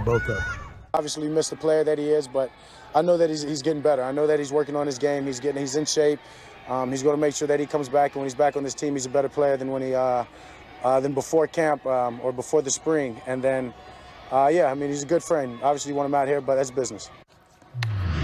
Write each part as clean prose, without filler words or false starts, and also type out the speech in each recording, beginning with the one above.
both of them. Obviously missed the player that he is, but I know that he's getting better. I know that he's working on his game. He's in shape. He's going to make sure that he comes back, and when he's back on this team, he's a better player than when than before camp or before the spring. And then, yeah, I mean, he's a good friend. Obviously, you want him out here, but that's business.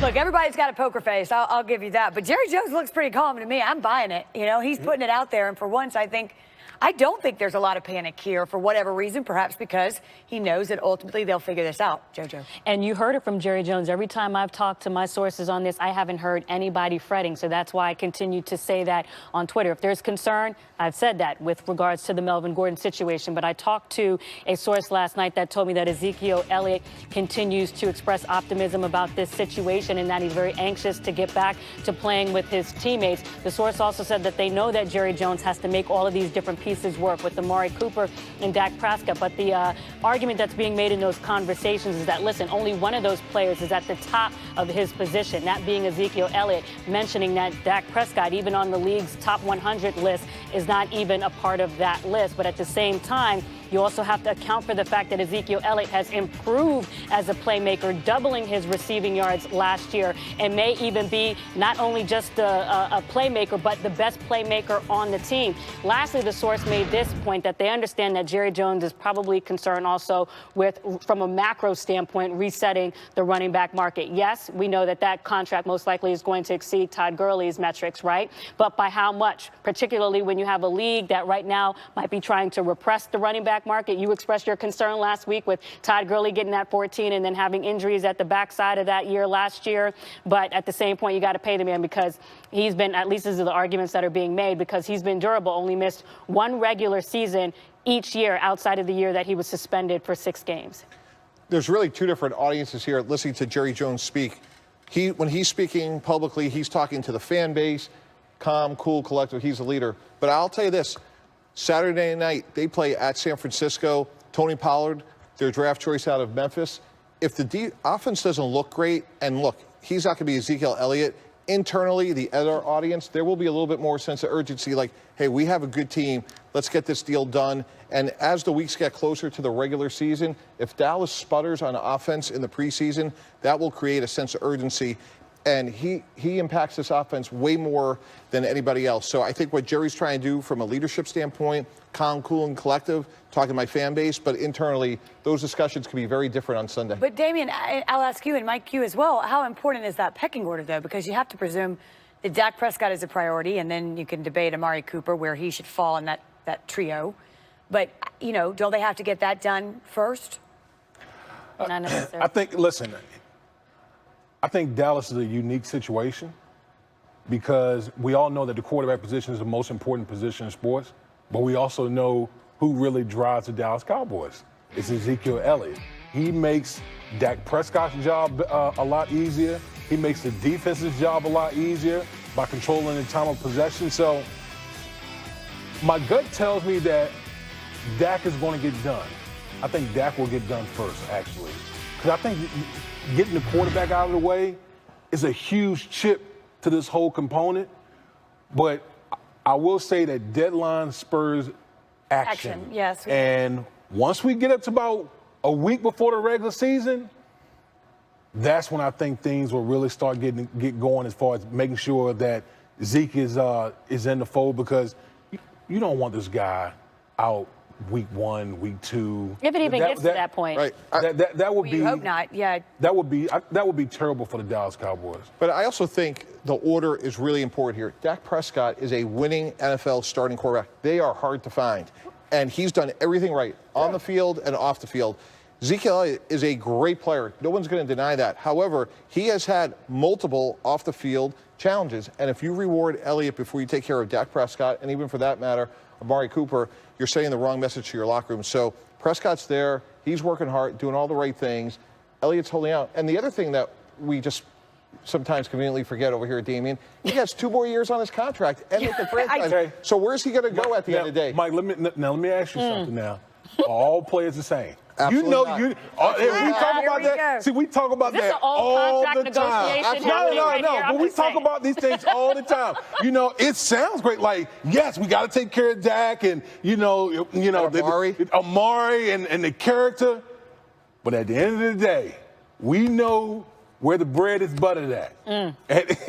Look, everybody's got a poker face. I'll give you that. But Jerry Jones looks pretty calm to me. I'm buying it. You know, he's putting it out there. And for once, I don't think there's a lot of panic here for whatever reason, perhaps because he knows that ultimately they'll figure this out, JoJo. And you heard it from Jerry Jones. Every time I've talked to my sources on this, I haven't heard anybody fretting. So that's why I continue to say that on Twitter. If there's concern, I've said that with regards to the Melvin Gordon situation. But I talked to a source last night that told me that Ezekiel Elliott continues to express optimism about this situation and that he's very anxious to get back to playing with his teammates. The source also said that they know that Jerry Jones has to make all of these different pieces work with Amari Cooper and Dak Prescott. But the argument that's being made in those conversations is that, listen, only one of those players is at the top of his position, that being Ezekiel Elliott, mentioning that Dak Prescott, even on the league's top 100 list, is not even a part of that list. But at the same time, you also have to account for the fact that Ezekiel Elliott has improved as a playmaker, doubling his receiving yards last year, and may even be not only just a playmaker, but the best playmaker on the team. Lastly, the source made this point that they understand that Jerry Jones is probably concerned also with, from a macro standpoint, resetting the running back market. Yes, we know that that contract most likely is going to exceed Todd Gurley's metrics, right? But by how much? Particularly when you have a league that right now might be trying to repress the running back market. You expressed your concern last week with Todd Gurley getting that 14 and then having injuries at the backside of that year last year. But at the same point, you got to pay the man because he's been, at least these are the arguments that are being made, because he's been durable, only missed one regular season each year outside of the year that he was suspended for 6 games. There's really two different audiences here listening to Jerry Jones speak. When he's speaking publicly, he's talking to the fan base, calm, cool, collective. He's a leader. But I'll tell you this. Saturday night, they play at San Francisco. Tony Pollard, their draft choice out of Memphis. If the offense doesn't look great, and look, he's not going to be Ezekiel Elliott, internally, the other audience, there will be a little bit more sense of urgency, like, hey, we have a good team. Let's get this deal done. And as the weeks get closer to the regular season, if Dallas sputters on offense in the preseason, that will create a sense of urgency. And he impacts this offense way more than anybody else. So I think what Jerry's trying to do from a leadership standpoint, calm, cool, and collective, talking to my fan base, but internally, those discussions can be very different on Sunday. But, Damian, I'll ask you and Mike, you as well, how important is that pecking order, though? Because you have to presume that Dak Prescott is a priority, and then you can debate Amari Cooper, where he should fall in that trio. But, you know, don't they have to get that done first? Not necessarily. I think, listen, I think Dallas is a unique situation because we all know that the quarterback position is the most important position in sports, but we also know who really drives the Dallas Cowboys. It's Ezekiel Elliott. He makes Dak Prescott's job a lot easier. He makes the defense's job a lot easier by controlling the time of possession. So my gut tells me that Dak is going to get done. I think Dak will get done first, actually. Because I think getting the quarterback out of the way is a huge chip to this whole component. But I will say that deadline spurs action. Yes. And once we get up to about a week before the regular season, that's when I think things will really start get going as far as making sure that Zeke is in the fold, because you don't want this guy out week 1, week 2. If it even gets to that point. Right. That would be. You hope not. Yeah. That would be terrible for the Dallas Cowboys. But I also think the order is really important here. Dak Prescott is a winning NFL starting quarterback. They are hard to find. And he's done everything right on the field and off the field. Ezekiel Elliott is a great player. No one's going to deny that. However, he has had multiple off-the-field challenges. And if you reward Elliott before you take care of Dak Prescott, and even for that matter, Amari Cooper, you're sending the wrong message to your locker room. So Prescott's there. He's working hard, doing all the right things. Elliott's holding out. And the other thing that we just sometimes conveniently forget over here at Damian, he has 2 more years on his contract and with the franchise. So where's he going to go at the end of the day? Mike, let me ask you something now. Are all players the same? Absolutely you know, not. we talk about that. See, we talk about that all the time. No. But we talk about these things all the time. You know, it sounds great. Like, yes, we got to take care of Dak and Amari and and the character. But at the end of the day, we know where the bread is buttered at. And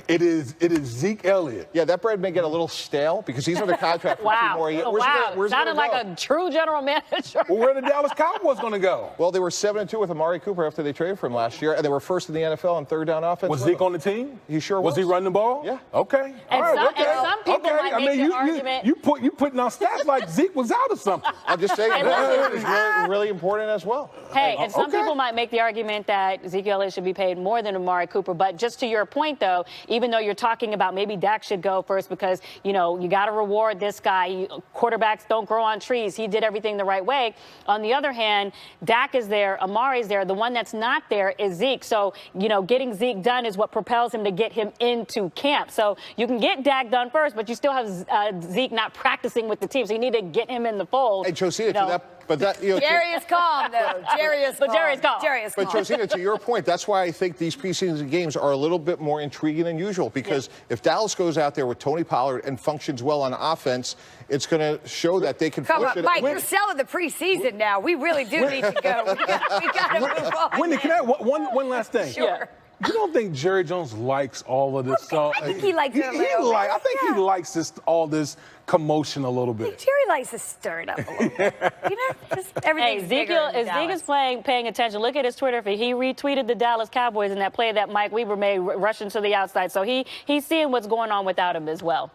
it is Zeke Elliott. Yeah, that bread may get a little stale because he's under contract for 2 more years. Where's he Sounded like a true general manager. Well, where are the Dallas Cowboys going to go? Well, they were 7-2 with Amari Cooper after they traded for him last year, and they were first in the NFL on third down offense. Was Zeke on the team? He sure was. Was he running the ball? Yeah. Okay. And All right. some- and some people might make the argument- You putting on stats like Zeke was out or something. I'm just saying that is really, really important as well. Hey, and some Okay. people might make the argument that Ezekiel Elliott should be paid more than Amari Cooper. But just to your point, though, even though you're talking about maybe Dak should go first because, you know, you got to reward this guy. Quarterbacks don't grow on trees. He did everything the right way. On the other hand, Dak is there. Amari's there. The one that's not there is Zeke. So, you know, getting Zeke done is what propels him to get him into camp. So you can get Dak done first, but you still have Zeke not practicing with the team. So you need to get him in the fold. Hey, Josina, you know. to that, but that, you know, Jerry is calm, though. Jerry is calm. Jerry's calm. Jerry is calm. But Josina, to your point, that's why I think these preseason games are a little bit more intriguing than usual. Because if Dallas goes out there with Tony Pollard and functions well on offense, it's going to show that they can. Come on, Mike, you're selling the preseason now. We really do need to go. We got to move on. Wendy, can I one last thing? Sure. You don't think Jerry Jones likes all of this stuff? I think he likes it a little bit. I think he likes all this commotion a little bit. Jerry likes to stir it up a little bit. You know, just everything's bigger in Zeke Dallas. is paying attention. Look at his Twitter feed. He retweeted the Dallas Cowboys in that play that Mike Weaver made rushing to the outside. So he's seeing what's going on without him as well.